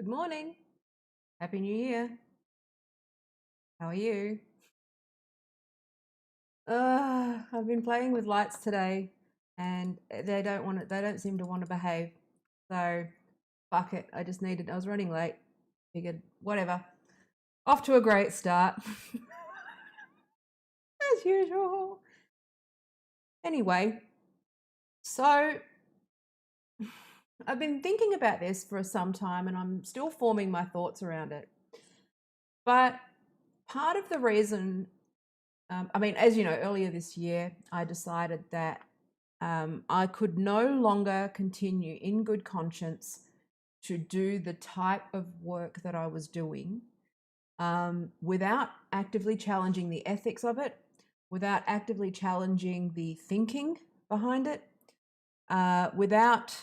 Good morning. Happy New Year. How are you? I've been playing with lights today and they don't seem to want to behave. So fuck it. I was running late. Figured whatever. Off to a great start. As usual. Anyway, so I've been thinking about this for some time and I'm still forming my thoughts around it. But part of the reason as you know, earlier this year, I decided that I could no longer continue in good conscience to do the type of work that I was doing without actively challenging the ethics of it, without actively challenging the thinking behind it, without,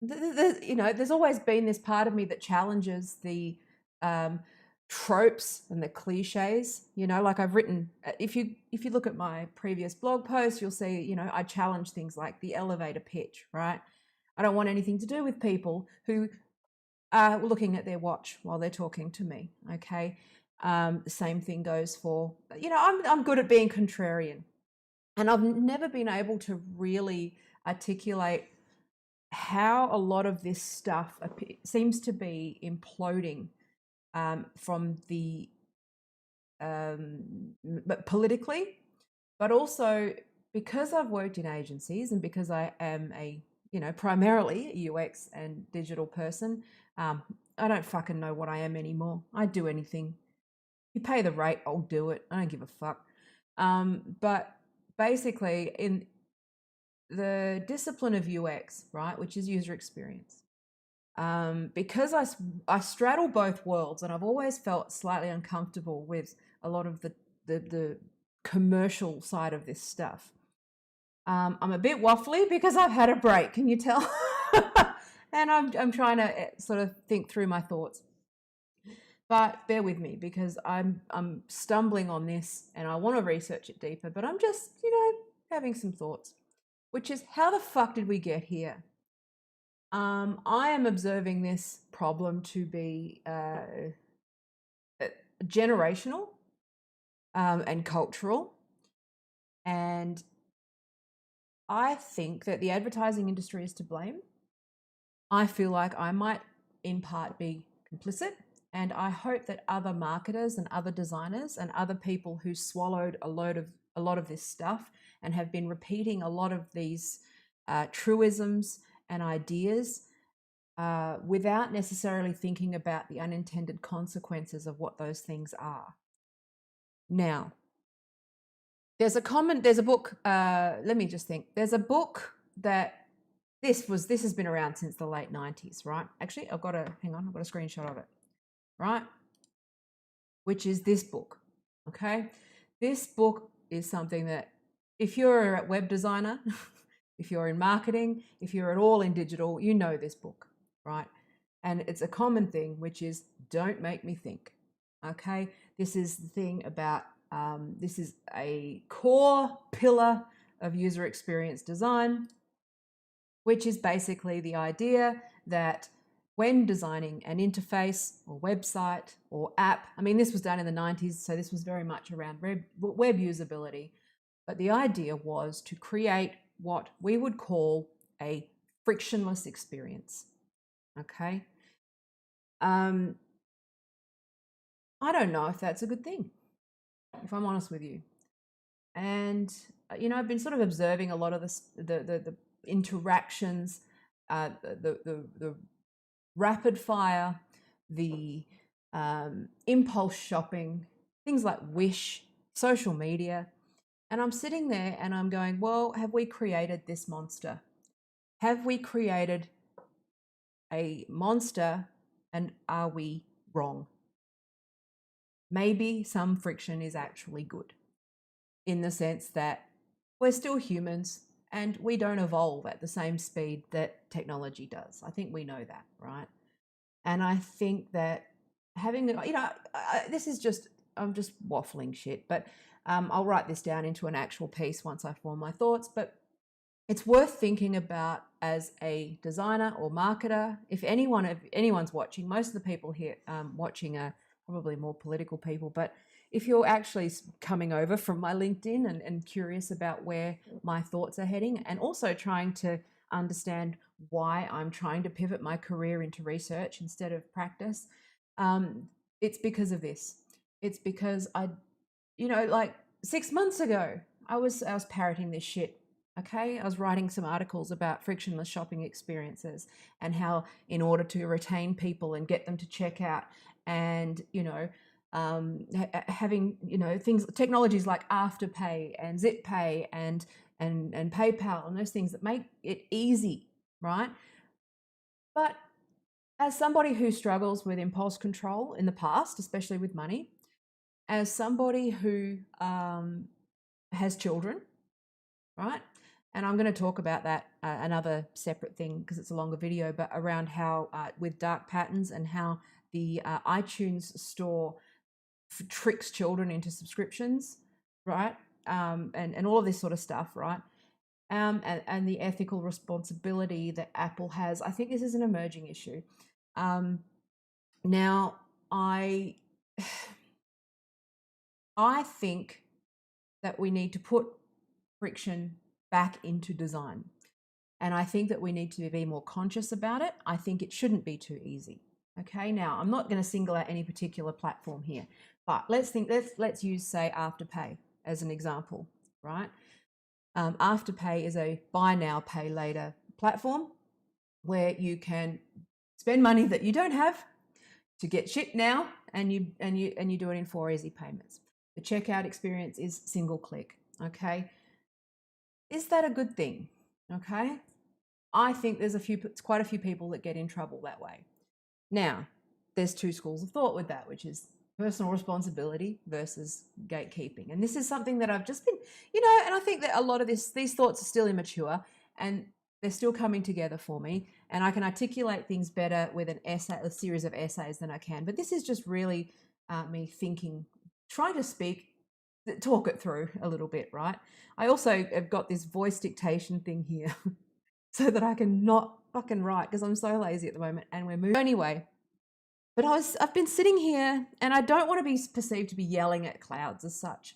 there's always been this part of me that challenges the um, tropes and the cliches. Like I've written, if you look at my previous blog posts, you'll see, I challenge things like the elevator pitch, right? I don't want anything to do with people who are looking at their watch while they're talking to me. Okay. The same thing goes for, I'm good at being contrarian, and I've never been able to really articulate how a lot of this stuff seems to be imploding from the but politically, but also because I've worked in agencies and because I am primarily a UX and digital person. I don't fucking know what I am anymore. I'd do anything. You pay the rate, I'll do it. I don't give a fuck. But basically, in the discipline of UX, right, which is user experience, because I straddle both worlds, and I've always felt slightly uncomfortable with a lot of the commercial side of this stuff. I'm a bit waffly because I've had a break, can you tell? And I'm trying to sort of think through my thoughts. But bear with me because I'm stumbling on this and I want to research it deeper, but I'm just, having some thoughts, which is how the fuck did we get here? I am observing this problem to be generational and cultural. And I think that the advertising industry is to blame. I feel like I might in part be complicit. And I hope that other marketers and other designers and other people who swallowed a lot of this stuff and have been repeating a lot of these truisms and ideas without necessarily thinking about the unintended consequences of what those things are. Now, there's a book, let me just think. There's a book that this has been around since the late 90s, right? Actually, I've got a screenshot of it, right? Which is this book, okay? This book is something that if you're a web designer, if you're in marketing, if you're at all in digital, you know this book, right? And it's a common thing, which is don't make me think, okay? This is the thing about, this is a core pillar of user experience design, which is basically the idea that when designing an interface or website or app, this was done in the 90s, so this was very much around web usability, but the idea was to create what we would call a frictionless experience, okay? I don't know if that's a good thing, if I'm honest with you. And, I've been sort of observing a lot of the interactions, the rapid fire, the impulse shopping, things like Wish, social media. And I'm sitting there and I'm going, well, have we created this monster? Have we created a monster, and are we wrong? Maybe some friction is actually good in the sense that we're still humans and we don't evolve at the same speed that technology does. I think we know that, right? And I think that having, I'm just waffling shit, but I'll write this down into an actual piece once I form my thoughts. But it's worth thinking about as a designer or marketer. If anyone's watching, most of the people here watching are probably more political people, but if you're actually coming over from my LinkedIn and curious about where my thoughts are heading, and also trying to understand why I'm trying to pivot my career into research instead of practice, it's because of this. It's because like 6 months ago, I was parroting this shit. Okay, I was writing some articles about frictionless shopping experiences and how, in order to retain people and get them to check out, and having things, technologies like Afterpay and ZipPay and PayPal and those things that make it easy, right? But as somebody who struggles with impulse control in the past, especially with money, as somebody who has children, right? And I'm going to talk about that another separate thing because it's a longer video, but around how with dark patterns and how the iTunes store tricks children into subscriptions, right? And all of this sort of stuff, right? And the ethical responsibility that Apple has. I think this is an emerging issue. Now, I think that we need to put friction back into design. And I think that we need to be more conscious about it. I think it shouldn't be too easy. Okay, now I'm not going to single out any particular platform here, but let's use, say, Afterpay as an example, right? Afterpay is a buy now, pay later platform where you can spend money that you don't have to get shit now, and you do it in 4 easy payments. The checkout experience is single click. Okay, is that a good thing? Okay, I think there's quite a few people that get in trouble that way. Now, there's two schools of thought with that, which is personal responsibility versus gatekeeping. And this is something that I've just been, and I think that a lot of these thoughts are still immature and they're still coming together for me. And I can articulate things better with a series of essays than I can. But this is just really me thinking, trying to talk it through a little bit, right? I also have got this voice dictation thing here so that I can not fucking write because I'm so lazy at the moment and we're moving. Anyway, but I've been sitting here and I don't want to be perceived to be yelling at clouds as such,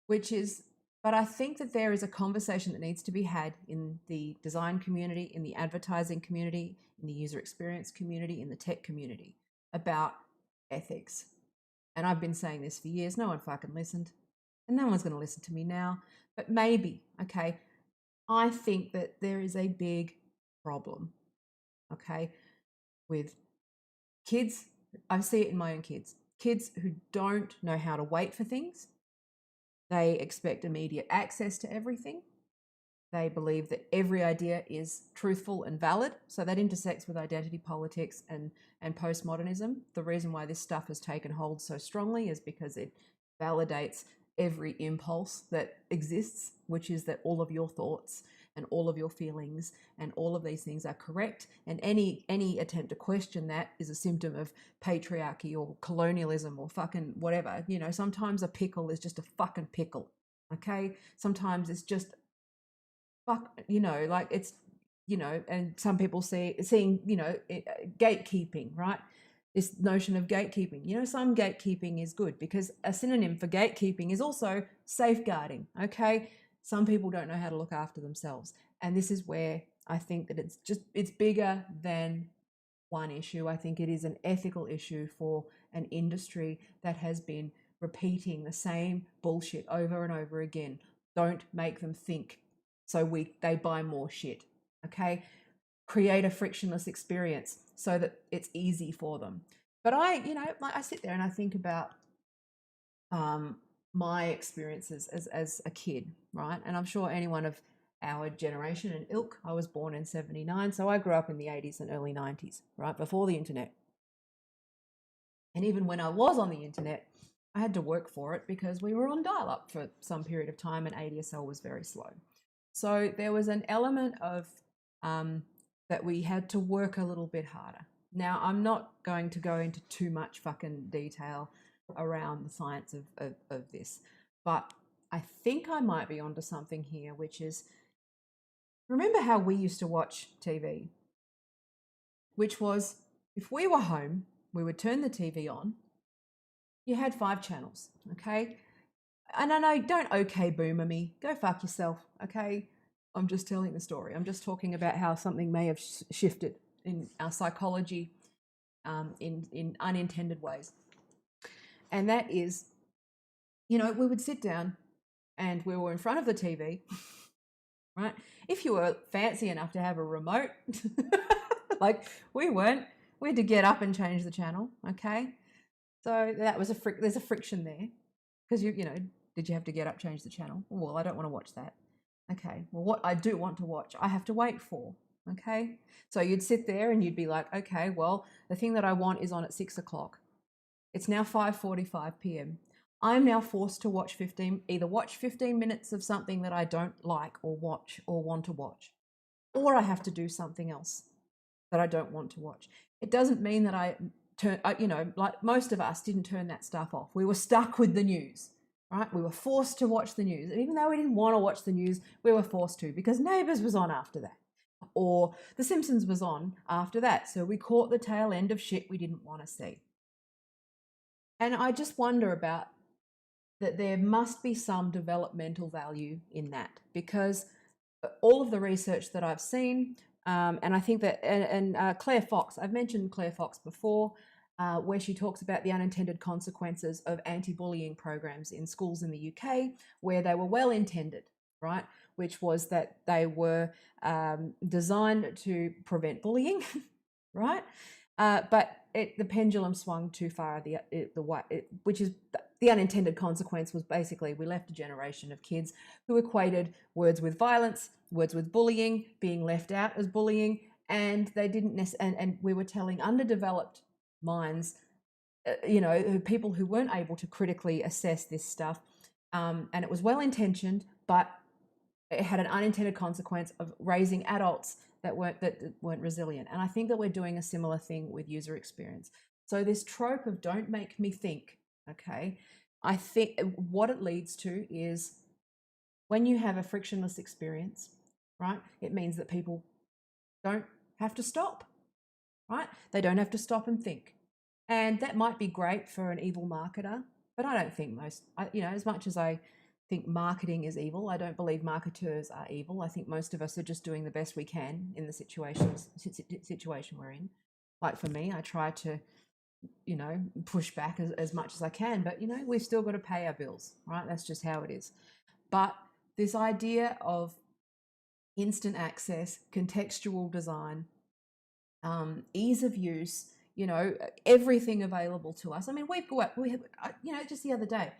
but I think that there is a conversation that needs to be had in the design community, in the advertising community, in the user experience community, in the tech community about ethics. And I've been saying this for years. No one fucking listened. And no one's going to listen to me now. But maybe, okay, I think that there is a big problem, okay, with kids. I see it in my own kids who don't know how to wait for things. They expect immediate access to everything. They believe that every idea is truthful and valid. So that intersects with identity politics and postmodernism. The reason why this stuff has taken hold so strongly is because it validates every impulse that exists, which is that all of your thoughts and all of your feelings and all of these things are correct. And any attempt to question that is a symptom of patriarchy or colonialism or fucking whatever. Sometimes a pickle is just a fucking pickle. Okay? Sometimes it's just like it's, and some people seeing, gatekeeping, right? This notion of gatekeeping, some gatekeeping is good because a synonym for gatekeeping is also safeguarding. Okay. Some people don't know how to look after themselves. And this is where I think that it's bigger than one issue. I think it is an ethical issue for an industry that has been repeating the same bullshit over and over again. Don't make them think. So they buy more shit. Okay. Create a frictionless experience so that it's easy for them. But I sit there and I think about my experiences as a kid, right? And I'm sure anyone of our generation and ilk, I was born in 79, so I grew up in the 80s and early 90s, right, before the internet. And even when I was on the internet, I had to work for it because we were on dial-up for some period of time and ADSL was very slow. So there was an element of that we had to work a little bit harder. Now, I'm not going to go into too much fucking detail around the science of this, but I think I might be onto something here, which is remember how we used to watch TV, which was if we were home, we would turn the TV on. You had 5 channels, okay? And I know, don't okay boomer me. Go fuck yourself, okay? I'm just telling the story. I'm just talking about how something may have shifted in our psychology in unintended ways. And that is, we would sit down and we were in front of the TV, right? If you were fancy enough to have a remote, like we weren't, we had to get up and change the channel, okay? So that was there's a friction there because did you have to get up, change the channel? Well, I don't want to watch that. Okay, well, what I do want to watch, I have to wait for, okay? So you'd sit there and you'd be like, okay, well, the thing that I want is on at 6 o'clock. It's now 5:45 p.m. I'm now forced to watch either watch 15 minutes of something that I don't like or watch or want to watch, or I have to do something else that I don't want to watch. It doesn't mean that like most of us didn't turn that stuff off. We were stuck with the news, right? We were forced to watch the news. And even though we didn't want to watch the news, we were forced to because Neighbours was on after that. Or The Simpsons was on after that. So we caught the tail end of shit we didn't want to see. And I just wonder about that there must be some developmental value in that because all of the research that I've seen, and I think that, and Claire Fox, I've mentioned Claire Fox before, where she talks about the unintended consequences of anti-bullying programs in schools in the UK, where they were well intended, right? Which was that they were designed to prevent bullying, right? But the pendulum swung too far. Which is the unintended consequence was basically we left a generation of kids who equated words with violence, words with bullying, being left out as bullying, and they didn't and we were telling underdeveloped minds, people who weren't able to critically assess this stuff, and it was well intentioned, but it had an unintended consequence of raising adults that weren't resilient. And I think that we're doing a similar thing with user experience. So this trope of don't make me think, okay, I think what it leads to is when you have a frictionless experience, right, it means that people don't have to stop, right? They don't have to stop and think. And that might be great for an evil marketer, but I don't think as much as I think marketing is evil, I don't believe marketeurs are evil. I think most of us are just doing the best we can in the situation we're in. Like for me, I try to, push back as much as I can, but, we've still got to pay our bills, right? That's just how it is. But this idea of instant access, contextual design, ease of use, everything available to us. I mean, we have, just the other day,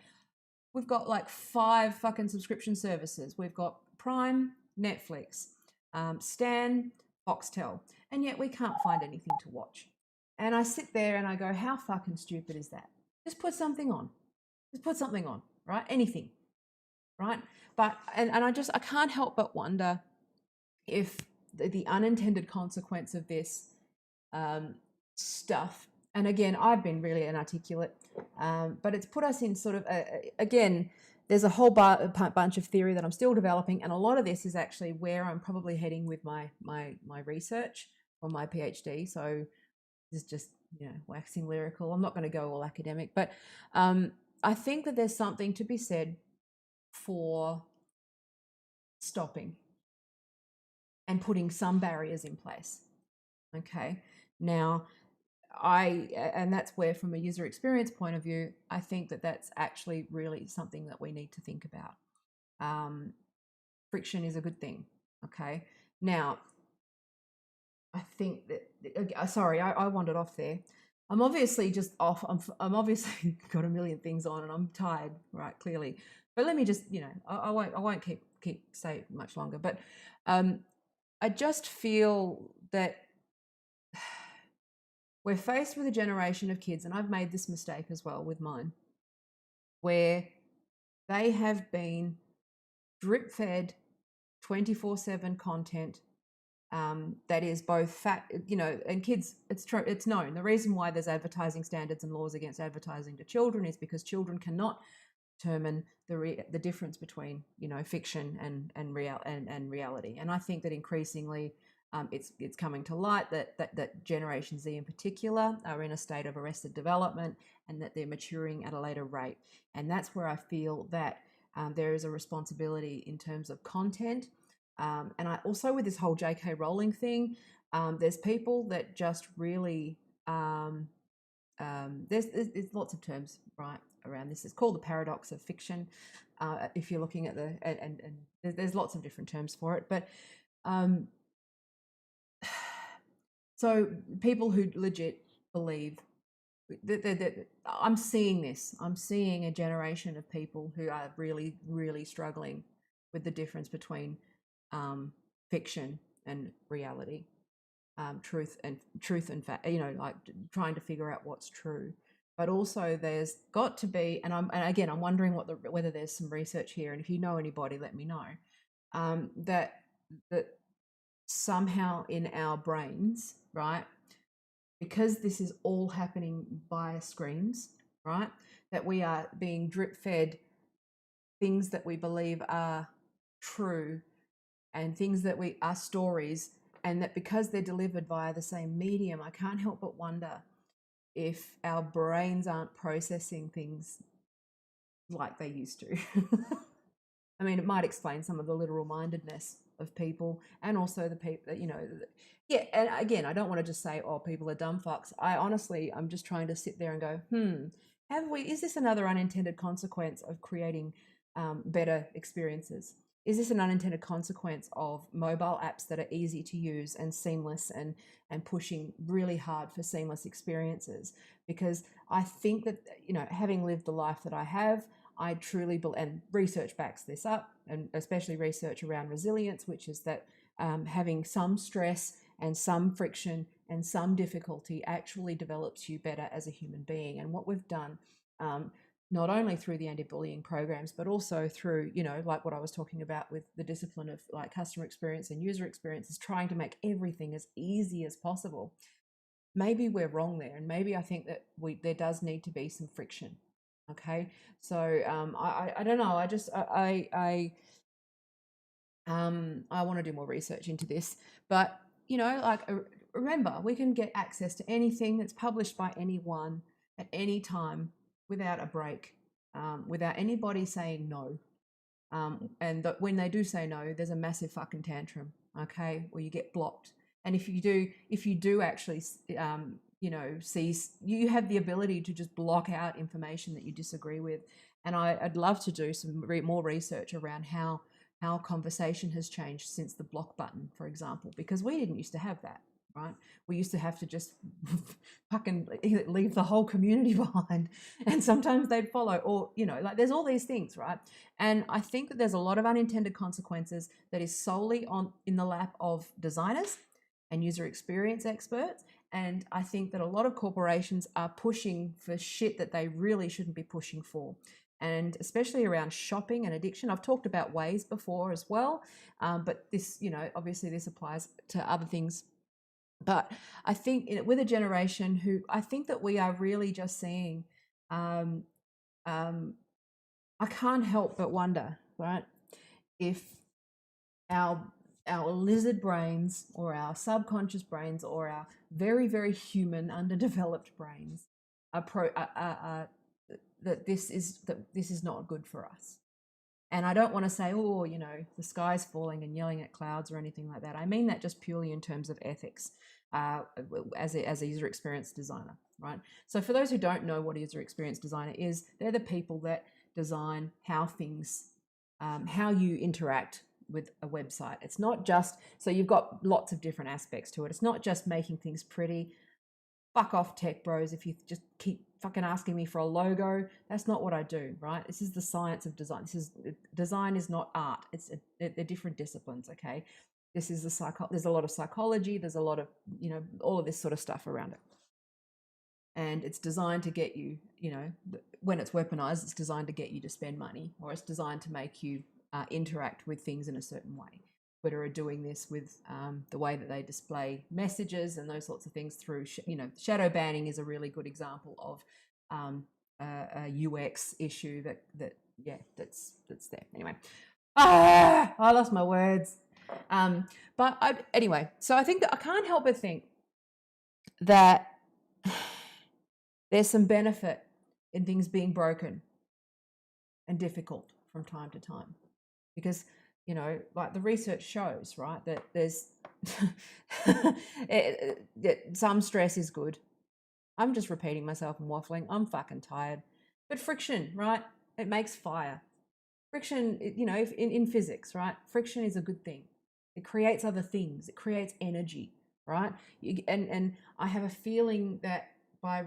we've got like 5 fucking subscription services. We've got Prime, Netflix, Stan, Foxtel, and yet we can't find anything to watch. And I sit there and I go, how fucking stupid is that? Just put something on. Just put something on, right? Anything, right? But, and I can't help but wonder if the unintended consequence of this stuff, and again, I've been really inarticulate, but it's put us in sort of, again, there's a whole bunch of theory that I'm still developing, and a lot of this is actually where I'm probably heading with my research or my PhD. So this is just, waxing lyrical. I'm not going to go all academic, but I think that there's something to be said for stopping and putting some barriers in place. Okay. Now, and that's where, from a user experience point of view, I think that that's actually really something that we need to think about. Friction is a good thing. Okay. Now, I think that, sorry, I wandered off there. I'm obviously just off. I'm obviously got a million things on and I'm tired, right? Clearly. But let me just, I won't keep say much longer. But I just feel that we're faced with a generation of kids, and I've made this mistake as well with mine, where they have been drip-fed 24/7 content that is both fact, and kids, it's true, it's known. The reason why there's advertising standards and laws against advertising to children is because children cannot determine the difference between, you know, fiction and reality. And I think that increasingly it's coming to light that Generation Z in particular are in a state of arrested development, and that they're maturing at a later rate. And that's where I feel that there is a responsibility in terms of content. And I also, with this whole J.K. Rowling thing, there's people that just really there's lots of terms right around this. It's called the paradox of fiction. If you're looking at and there's lots of different terms for it, but so people who legit believe that I'm seeing this. I'm seeing a generation of people who are really, really struggling with the difference between fiction and reality. Truth and fact, you know, like trying to figure out what's true. But also there's got to be, and again I'm wondering whether there's some research here, and if you know anybody, let me know, that somehow in our brains, right, because this is all happening via screens, right, that we are being drip fed things that we believe are true and things that are stories, and that because they're delivered via the same medium, I can't help but wonder if our brains aren't processing things like they used to. I mean, it might explain some of the literal mindedness of people, and also the people that, you know, yeah. And again, I don't want to just say, oh, people are dumb fucks. I'm just trying to sit there and go, is this another unintended consequence of creating better experiences? Is this an unintended consequence of mobile apps that are easy to use and seamless, and pushing really hard for seamless experiences? Because I think that, you know, having lived the life that I have, I truly believe, and research backs this up, and especially research around resilience, which is that having some stress and some friction and some difficulty actually develops you better as a human being. And what we've done, not only through the anti-bullying programs, but also through, you know, like what I was talking about with the discipline of like customer experience and user experience, is trying to make everything as easy as possible. Maybe we're wrong there, and maybe I think that there does need to be some friction. Okay, so I don't know. I want to do more research into this, but you know, like remember, we can get access to anything that's published by anyone at any time without a break, without anybody saying no. And when they do say no, there's a massive fucking tantrum. Okay, or you get blocked. And if you do actually, you know, you have the ability to just block out information that you disagree with. And I'd love to do some more research around how conversation has changed since the block button, for example, because we didn't used to have that, right? We used to have to just fucking leave the whole community behind, and sometimes they'd follow, or, you know, like there's all these things, right? And I think that there's a lot of unintended consequences that is solely in the lap of designers and user experience experts. And I think that a lot of corporations are pushing for shit that they really shouldn't be pushing for. And especially around shopping and addiction. I've talked about Waze before as well, but this, you know, obviously this applies to other things. But I think with a generation who, I think that we are really just seeing, I can't help but wonder, right, if our lizard brains or our subconscious brains or our very, very human underdeveloped brains are that this is not good for us. And I don't want to say, oh, you know, the sky's falling and yelling at clouds or anything like that. I mean that just purely in terms of ethics, as a user experience designer, right? So for those who don't know what a user experience designer is, they're the people that design how you interact with a website. It's not just, so you've got lots of different aspects to it. It's not just making things pretty. Fuck off, tech bros, if you just keep fucking asking me for a logo. That's not what I do, right? This is the science of design. Design is not art. They're different disciplines, okay? This is there's a lot of psychology, there's a lot of, you know, all of this sort of stuff around it. And it's designed to get you, you know, when it's weaponized, it's designed to get you to spend money, or it's designed to make you interact with things in a certain way. Twitter are doing this with the way that they display messages and those sorts of things through, you know, shadow banning is a really good example of a UX issue that yeah, that's there. Anyway, I lost my words. Anyway, so I think that I can't help but think that there's some benefit in things being broken and difficult from time to time, because like the research shows, right, that there's some stress is good. I'm just repeating myself and waffling. I'm fucking tired. But friction, right? It makes fire. Friction, in physics, right? Friction is a good thing. It creates other things. It creates energy, right? And I have a feeling that by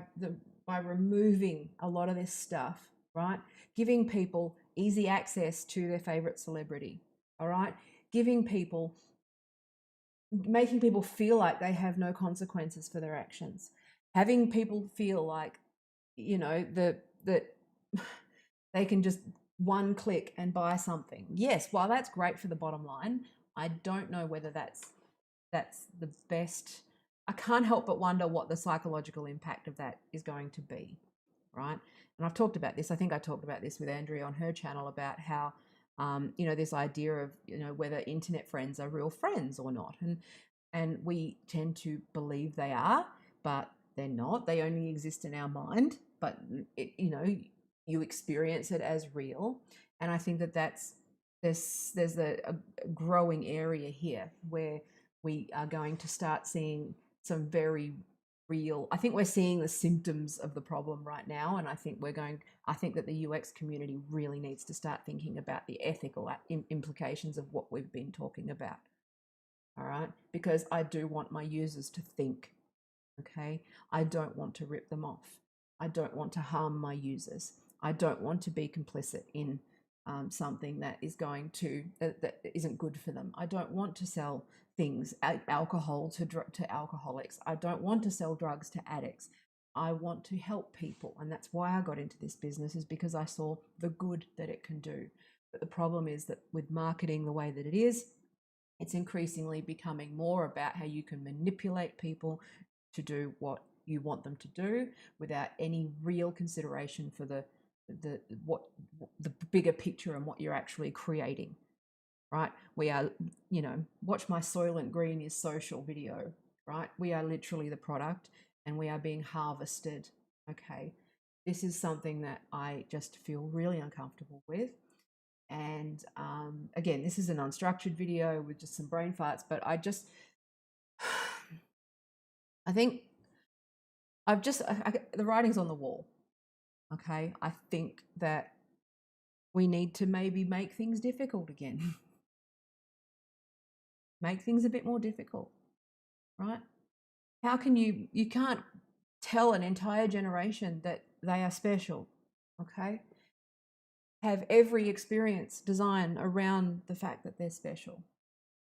removing a lot of this stuff, right, giving people easy access to their favorite celebrity, all right, making people feel like they have no consequences for their actions, having people feel like, that they can just one click and buy something. Yes, while that's great for the bottom line, I don't know whether that's the best. I can't help but wonder what the psychological impact of that is going to be, right? And I've talked about this. I think I talked about this with Andrea on her channel about how, this idea of, whether internet friends are real friends or not. And we tend to believe they are, but they're not. They only exist in our mind, but you experience it as real. And I think there's a growing area here where we are going to start seeing some very real. I think we're seeing the symptoms of the problem right now, and I think that the UX community really needs to start thinking about the ethical implications of what we've been talking about. All right, because I do want my users to think. Okay, I don't want to rip them off. I don't want to harm my users. I don't want to be complicit in something that is going that isn't good for them. I don't want to sell things, alcohol to alcoholics. I don't want to sell drugs to addicts. I want to help people, and that's why I got into this business, is because I saw the good that it can do. But the problem is that with marketing the way that it is, it's increasingly becoming more about how you can manipulate people to do what you want them to do without any real consideration for the bigger picture and what you're actually creating, right? We are, watch my Soylent Green is social video, right? We are literally the product and we are being harvested. Okay, this is something that I just feel really uncomfortable with. And again, this is an unstructured video with just some brain farts, but I think the writing's on the wall. Okay, I think that we need to maybe make things difficult again. Make things a bit more difficult, right? How can you can't tell an entire generation that they are special, okay? Have every experience designed around the fact that they're special.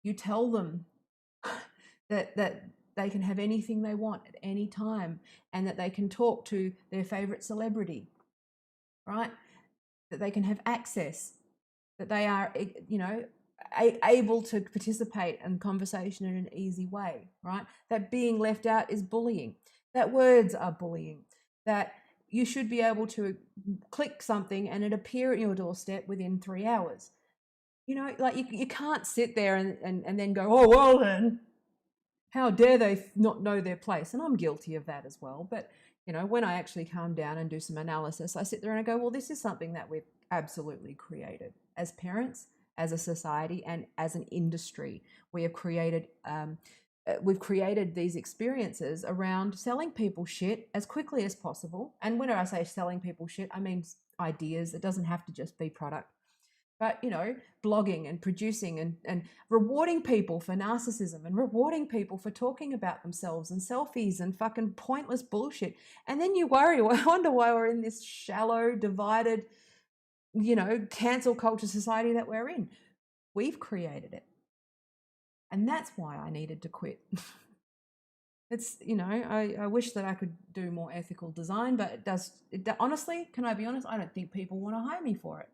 You tell them that they can have anything they want at any time and that they can talk to their favorite celebrity, right? That they can have access, that they are, able to participate in conversation in an easy way, right? That being left out is bullying, that words are bullying, that you should be able to click something and it appear at your doorstep within 3 hours. Like you can't sit there and then go, oh, well then, how dare they not know their place? And I'm guilty of that as well. But, when I actually calm down and do some analysis, I sit there and I go, well, this is something that we've absolutely created as parents, as a society, and as an industry. We have created these experiences around selling people shit as quickly as possible. And when I say selling people shit, I mean ideas. It doesn't have to just be product. But, blogging and producing and rewarding people for narcissism and rewarding people for talking about themselves and selfies and fucking pointless bullshit. And then you wonder why we're in this shallow, divided, cancel culture society that we're in. We've created it. And that's why I needed to quit. It's, I wish that I could do more ethical design, but honestly, can I be honest? I don't think people want to hire me for it.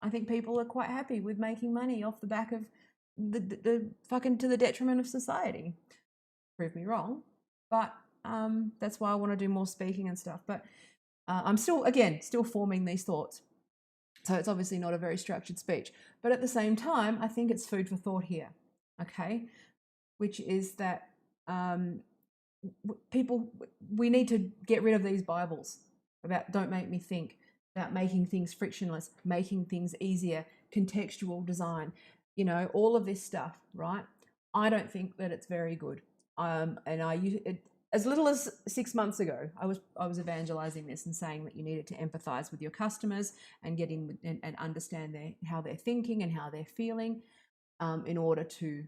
I think people are quite happy with making money off the back of the fucking to the detriment of society. Prove me wrong, but that's why I want to do more speaking and stuff. But I'm still forming these thoughts. So it's obviously not a very structured speech. But at the same time, I think it's food for thought here, okay? Which is that people, we need to get rid of these Bibles about don't make me think, about making things frictionless, making things easier, contextual design, all of this stuff, right? I don't think that it's very good. And I use it as little as 6 months ago. I was evangelizing this and saying that you needed to empathize with your customers and get in and understand how they're thinking and how they're feeling, in order to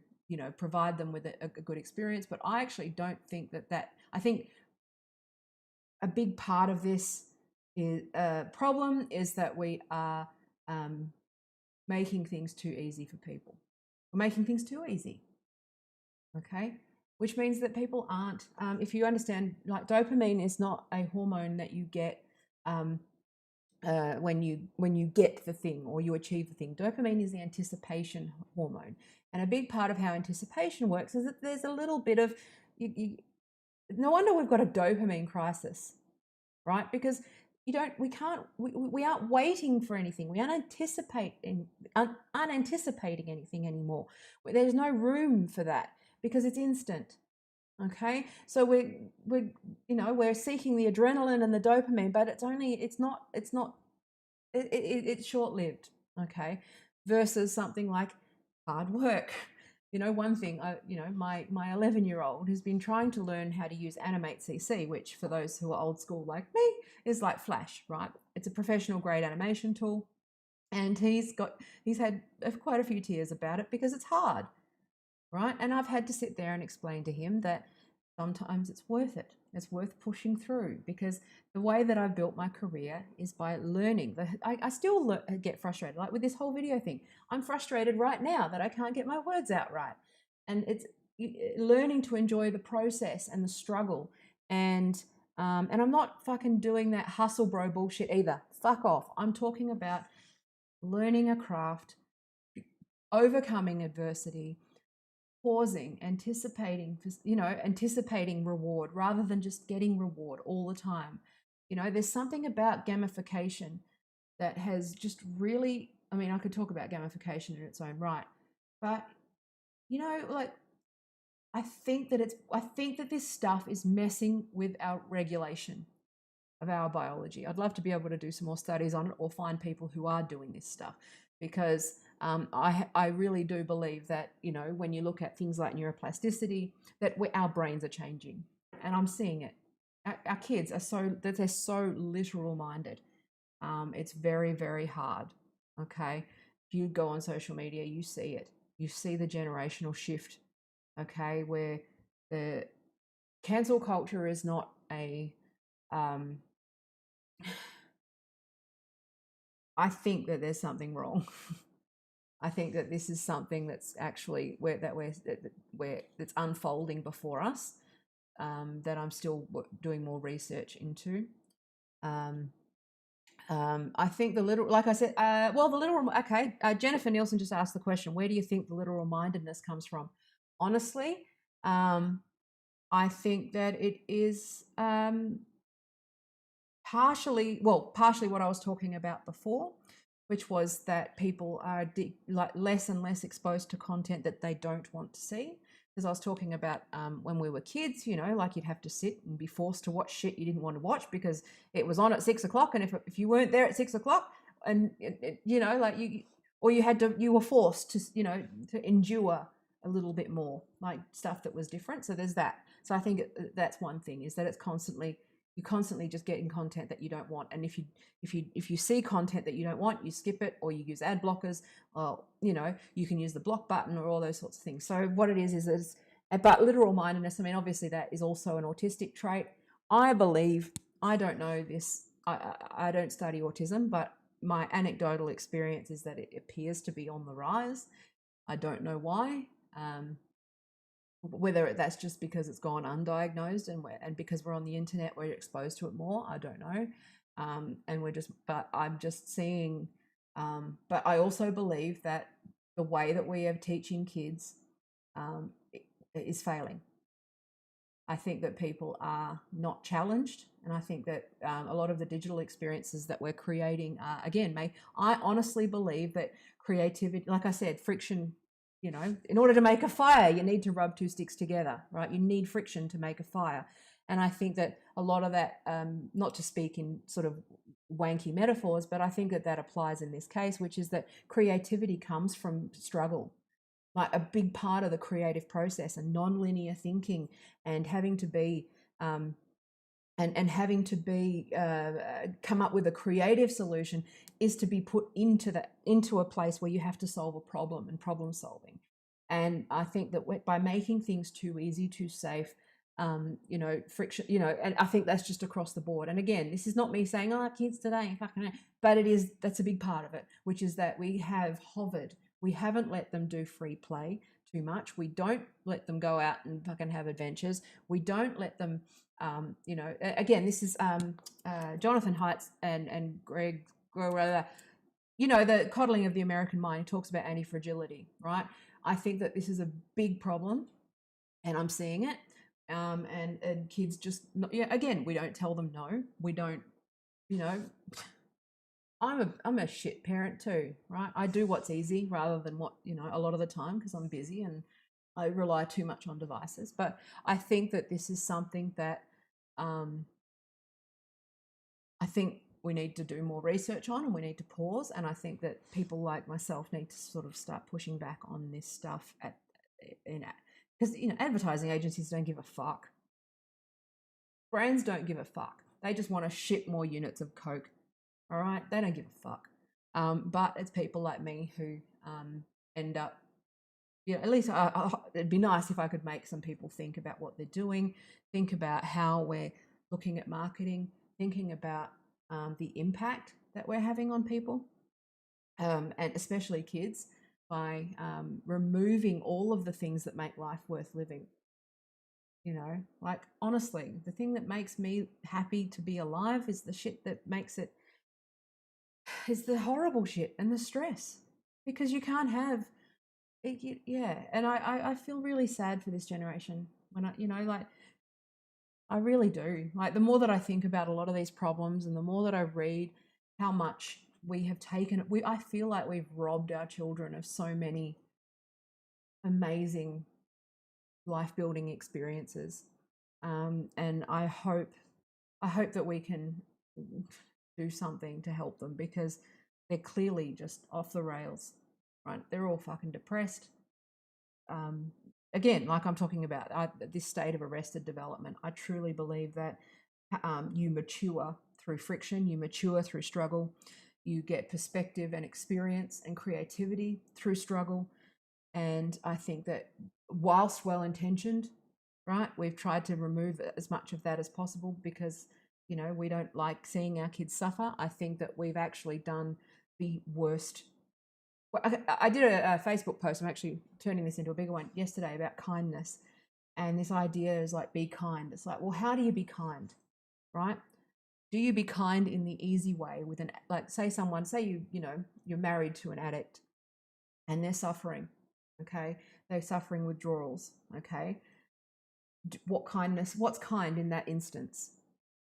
provide them with a good experience. But I actually don't think that I think a big part of this problem is that we are making things too easy for people. We're making things too easy, okay? Which means that people aren't, if you understand, like dopamine is not a hormone that you get when you get the thing or you achieve the thing. Dopamine is the anticipation hormone. And a big part of how anticipation works is that there's a little bit of, no wonder we've got a dopamine crisis, right? Because we aren't waiting for anything. We aren't anticipating anything anymore. There's no room for that because it's instant. Okay, so we're seeking the adrenaline and the dopamine, but it's short-lived. Okay, versus something like hard work. One thing, my 11-year-old has been trying to learn how to use Animate CC, which for those who are old school like me is like Flash, right? It's a professional grade animation tool, and he's had quite a few tears about it because it's hard, right? And I've had to sit there and explain to him that sometimes it's worth it. It's worth pushing through, because the way that I've built my career is by learning. I still get frustrated, like with this whole video thing. I'm frustrated right now that I can't get my words out right. And it's learning to enjoy the process and the struggle. And I'm not fucking doing that hustle bro bullshit either. Fuck off. I'm talking about learning a craft, overcoming adversity, pausing, anticipating reward rather than just getting reward all the time. There's something about gamification that has just really, I could talk about gamification in its own right, but like I think that this stuff is messing with our regulation of our biology. I'd love to be able to do some more studies on it or find people who are doing this stuff, because I really do believe that, when you look at things like neuroplasticity, that our brains are changing, and I'm seeing it. Our kids are they're so literal minded. It's very, very hard. Okay. If you go on social media, you see it. You see the generational shift. Okay. Where the cancel culture is not I think that there's something wrong. I think that this is something that's actually that's unfolding before us, that I'm still doing more research into. I think the literal, like I said, the literal. Okay, Jennifer Nielsen just asked the question: where do you think the literal mindedness comes from? Honestly, I think that it is partially what I was talking about before, which was that people are less and less exposed to content that they don't want to see. Because I was talking about when we were kids, like you'd have to sit and be forced to watch shit you didn't want to watch because it was on at 6 o'clock, and if you weren't there at 6 o'clock, and you were forced to to endure a little bit more, like stuff that was different. So there's that. So I think that's one thing, is that you're constantly just getting content that you don't want. And if you see content that you don't want, you skip it, or you use ad blockers, or you can use the block button, or all those sorts of things. So what it is it's about literal mindedness. Obviously that is also an autistic trait. I believe, I don't know this, I don't study autism, but my anecdotal experience is that it appears to be on the rise. I don't know why. Whether that's just because it's gone undiagnosed and because we're on the internet, we're exposed to it more, I don't know. But I'm just seeing, but I also believe that the way that we are teaching kids is failing. I think that people are not challenged, and I think that a lot of the digital experiences that we're creating are, again, I honestly believe that creativity, like I said, friction, in order to make a fire, you need to rub two sticks together, right? You need friction to make a fire. And I think that a lot of that, not to speak in sort of wanky metaphors, but I think that that applies in this case, which is that creativity comes from struggle. Like a big part of the creative process and non-linear thinking and having to be and having to be come up with a creative solution is to be put into a place where you have to solve a problem and problem solving. And I think that by making things too easy, too safe, friction, and I think that's just across the board. And again, this is not me saying, oh, kids today, fucking, but that's a big part of it, which is that we have hovered. We haven't let them do free play too much. We don't let them go out and fucking have adventures. We don't let them, again, this is Jonathan Haidt's and Greg, the coddling of the American mind. He talks about anti-fragility, right? I think that this is a big problem, and I'm seeing it. And kids just, again, we don't tell them no. We don't, I'm a shit parent too, right? I do what's easy rather than what, a lot of the time, because I'm busy and I rely too much on devices. But I think that this is something that I think we need to do more research on, and we need to pause. And I think that people like myself need to sort of start pushing back on this stuff because advertising agencies don't give a fuck. Brands don't give a fuck. They just want to ship more units of Coke. All right, they don't give a fuck. But it's people like me who end up, at least it'd be nice if I could make some people think about what they're doing, think about how we're looking at marketing, thinking about the impact that we're having on people, and especially kids, by removing all of the things that make life worth living. Like, honestly, the thing that makes me happy to be alive is the shit that makes it, is the horrible shit and the stress, because you can't have it. Yeah. And I feel really sad for this generation when I really do. Like, the more that I think about a lot of these problems and the more that I read how much we have taken, I feel like we've robbed our children of so many amazing life-building experiences. And I hope that we can do something to help them, because they're clearly just off the rails, right? They're all fucking depressed. Again, like I'm talking about this state of arrested development, I truly believe that you mature through friction, you mature through struggle, you get perspective and experience and creativity through struggle. And I think that whilst well-intentioned, right, we've tried to remove as much of that as possible, because we don't like seeing our kids suffer. I think that we've actually done the worst. I did a Facebook post. I'm actually turning this into a bigger one yesterday about kindness. And this idea is like, be kind. It's like, well, how do you be kind, right? Do you be kind in the easy way with say you're married to an addict and they're suffering, okay? They're suffering withdrawals, okay? What's kind in that instance?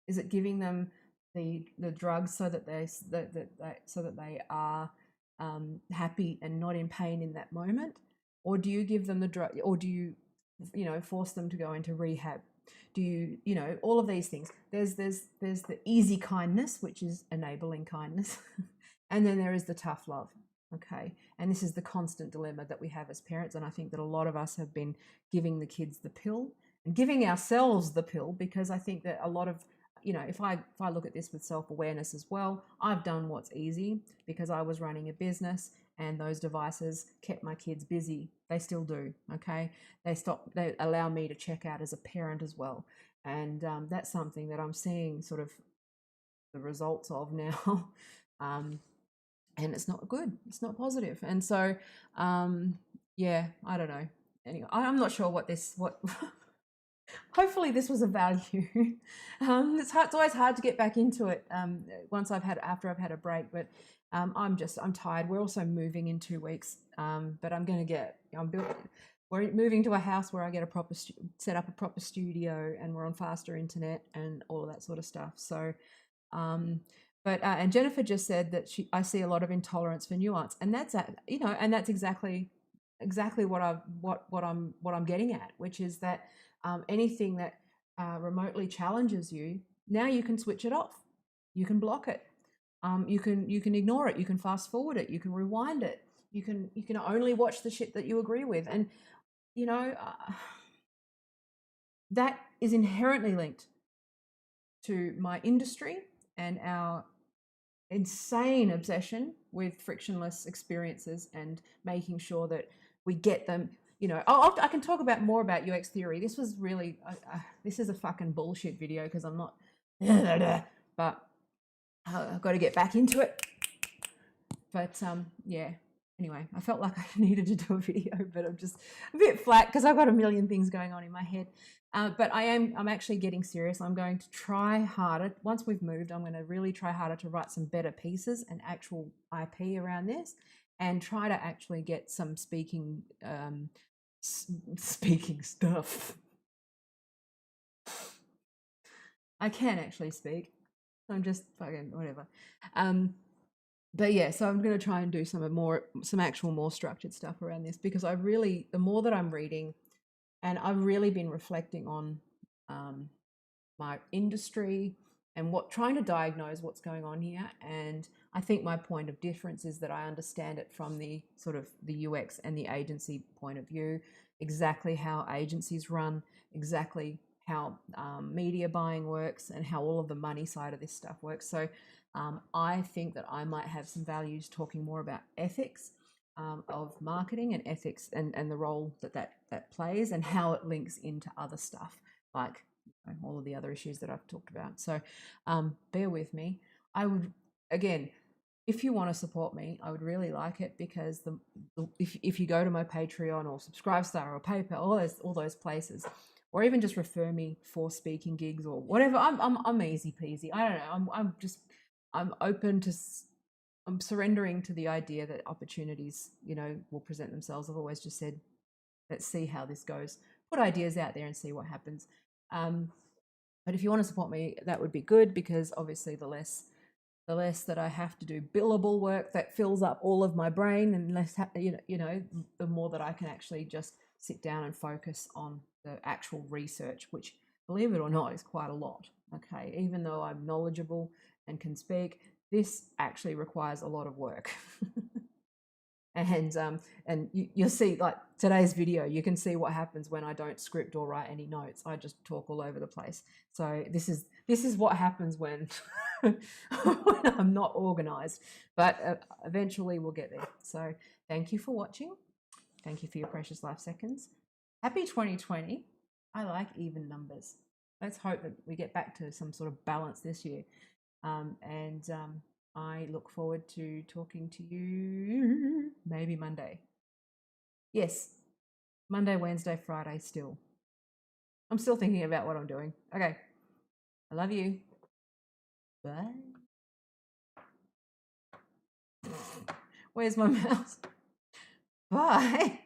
Is it giving them the drugs so that they are happy and not in pain in that moment? Or do you give them the drug, or do you force them to go into rehab? Do you all of these things? There's the easy kindness, which is enabling kindness, and then there is the tough love. Okay, and this is the constant dilemma that we have as parents, and I think that a lot of us have been giving the kids the pill and giving ourselves the pill, because I think that a lot of, if I look at this with self-awareness as well, I've done what's easy because I was running a business and those devices kept my kids busy. They still do, okay? They allow me to check out as a parent as well. And that's something that I'm seeing sort of the results of now. And it's not good. It's not positive. And so, yeah, I don't know. Anyway, I'm not sure what hopefully this was of value. It's always hard to get back into it after I've had a break, but I'm tired. We're also moving in 2 weeks, but I'm we're moving to a house where I get a proper set up a proper studio, and we're on faster internet and all of that sort of stuff. So, but and Jennifer just said that I see a lot of intolerance for nuance, and that's and that's exactly what I'm getting at, which is that anything that remotely challenges you, now you can switch it off, you can block it, you can ignore it, you can fast forward it, you can rewind it, you can only watch the shit that you agree with, and that is inherently linked to my industry and our insane obsession with frictionless experiences and making sure that we get them. I can talk about more about UX theory. This was really, this is a fucking bullshit video because I'm not, but I've got to get back into it. But yeah, anyway, I felt like I needed to do a video, but I'm just a bit flat because I've got a million things going on in my head. But I'm actually getting serious. I'm going to try harder. Once we've moved, I'm going to really try harder to write some better pieces and actual IP around this, and try to actually get some speaking stuff. I can actually speak. I'm just fucking whatever. But yeah, so I'm going to try and do some actual more structured stuff around this, because the more that I'm reading, and I've really been reflecting on my industry and trying to diagnose what's going on here. And I think my point of difference is that I understand it from the sort of the UX and the agency point of view, exactly how agencies run, exactly how media buying works, and how all of the money side of this stuff works. So I think that I might have some values talking more about ethics of marketing, and ethics and the role that plays, and how it links into other stuff, like all of the other issues that I've talked about. So bear with me. I would, again, if you want to support me, I would really like it, because if you go to my Patreon or Subscribestar or PayPal, all those places, or even just refer me for speaking gigs or whatever, I'm easy peasy. I don't know. I'm open to. I'm surrendering to the idea that opportunities, will present themselves. I've always just said, let's see how this goes. Put ideas out there and see what happens. But if you want to support me, that would be good, because obviously the less that I have to do billable work that fills up all of my brain, and the more that I can actually just sit down and focus on the actual research, which, believe it or not, is quite a lot. Okay, even though I'm knowledgeable and can speak, this actually requires a lot of work. And you'll see, like today's video, you can see what happens when I don't script or write any notes. I just talk all over the place. So this is what happens when when I'm not organized. But eventually we'll get there. So thank you for watching. Thank you for your precious life seconds. Happy 2020. I like even numbers. Let's hope that we get back to some sort of balance this year. I look forward to talking to you maybe Monday. Yes, Monday, Wednesday, Friday still. I'm still thinking about what I'm doing. Okay. I love you. Bye. Where's my mouse? Bye.